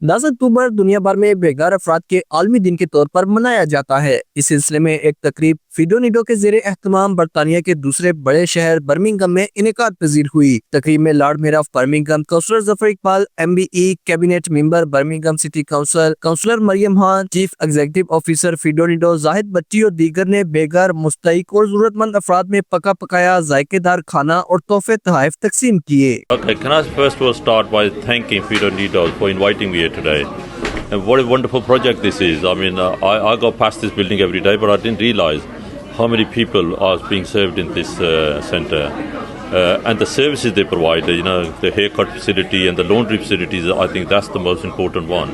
10 अक्टूबर दुनिया भर में बेघर अफराद के आलमी दिन के तौर पर मनाया जाता है। इस सिलसिले में एक तकरीब फिडोनिडो के ज़ेरे एहतमाम बरतानिया के दूसरे बड़े शहर बर्मिंघम में इनेकाद पजीर हुई। तकरीब में lord mayor of Birmingham councillor Zafar Iqbal, MBE, cabinet member Birmingham city council, councillor Maryam Khan, chief executive officer फिडोनिडो जाहिद बट्टी और दीगर ने बेघर, मुस्तहिक और जरूरतमंद अफराद में पका पकाया जायकेदार खाना और तोहफे तोहफ तकसीम किए। Okay, can I first of all start by thanking Feeder Needles for inviting me here today. And what a wonderful project this is. I mean, I go past this building every day, but I didn't realize how many people are being served in this center. And the services they provide, you know, the haircut facility and the laundry facilities, I think that's the most important one.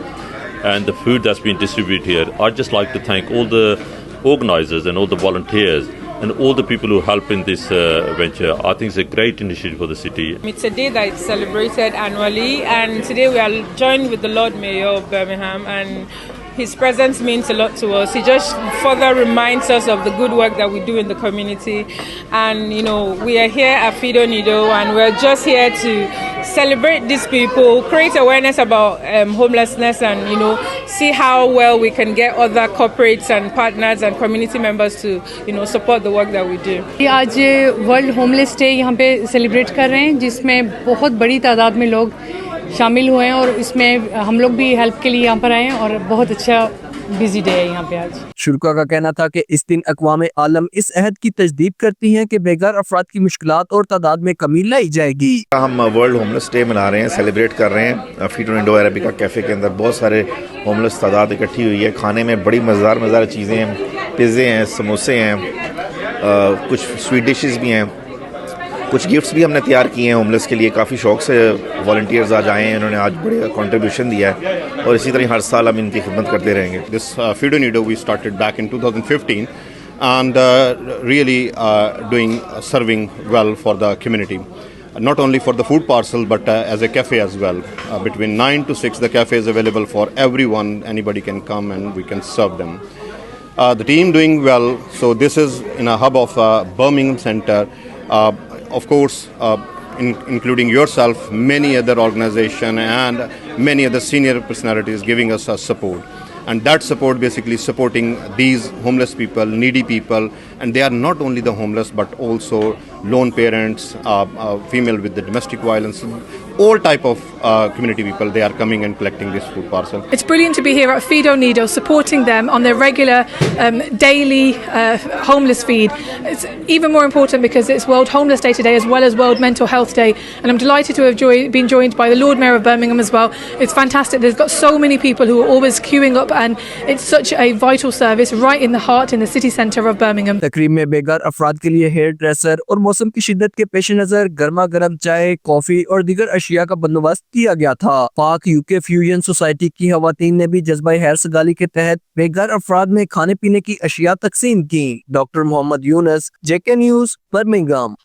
And the food that's been distributed here, I'd just like to thank all the organizers and all the volunteers and all the people who help in this venture. I think it's a great initiative for the city. It's a day that is celebrated annually, and today we are joined with the Lord Mayor of Birmingham, and his presence means a lot to us. He just further reminds us of the good work that we do in the community. And, you know, we are here at Fido Nido, and we're just here to celebrate these people, create awareness about homelessness, and, you know, see how well we can get other corporates and partners and community members to, you know, support the work that we do. आज world homeless day यहाँ पे celebrate कर रहे हैं, जिसमें बहुत बड़ी तादाद में लोग शामिल हुए हैं और इसमें हम लोग भी हेल्प के लिए यहाँ पर आए हैं और बहुत अच्छा बिजी डे है यहाँ पे आज। शुरका का कहना था कि इस दिन अक़वाम आलम इस अहद की तजदीद करती हैं कि बेघर अफराद की मुश्किलात और तादाद में कमी लाई जाएगी। हम वर्ल्ड होमलेस डे मना रहे हैं, सेलिब्रेट कर रहे हैं। फीडो निडो अरेबिका कैफ़े के अंदर बहुत सारे होमलेस तादाद इकट्ठी हुई है। खाने में बड़ी मज़ेदार चीज़ें हैं, पिज़्ज़े हैं, समोसे हैं, कुछ स्वीट डिशेस भी हैं, कुछ गिफ्ट्स भी हमने तैयार किए हैं होमलेस के लिए। काफ़ी शौक से वॉलंटियर्स आज आए हैं, इन्होंने आज बड़े कंट्रीब्यूशन दिया है और इसी तरह हर साल हम इनकी खिदमत करते रहेंगे। This Fido Nido we started back in 2015 and really doing serving well for the community. Not only for the food parcel but as a cafe as well. Between 9 to 6 the cafe is available for everyone. Anybody can come and we can serve them. The team doing well. So this is in a hub of Birmingham Center. Of course, including yourself, many other organizations and many other senior personalities giving us support. And that support basically supporting these homeless people, needy people, and they are not only the homeless but also lone parents, female with the domestic violence, all type of community people. They are coming and collecting this food parcel. It's brilliant to be here at Fido Nido supporting them on their regular daily homeless feed. It's even more important because it's World Homeless Day today as well as World Mental Health Day, and I'm delighted to have been joined by the Lord Mayor of Birmingham as well. It's fantastic. They've got so many people who are always queuing up, and it's such a vital service right in the heart, in the city centre of Birmingham. तकरीब में बेघर अफराद के लिए hair dresser और मौसम की शिद्दत के पेश नजर गर्मा गर्म चाय, कॉफी और दीगर अशिया का बंदोबस्त किया गया था। पाक यूके फ्यूजन सोसाइटी की खवातीन ने भी जज्बा हैर सगाली के तहत बेघर अफराद में खाने पीने की अशिया तकसीम की। Doctor Mohammad Yunus, JK news, Birmingham.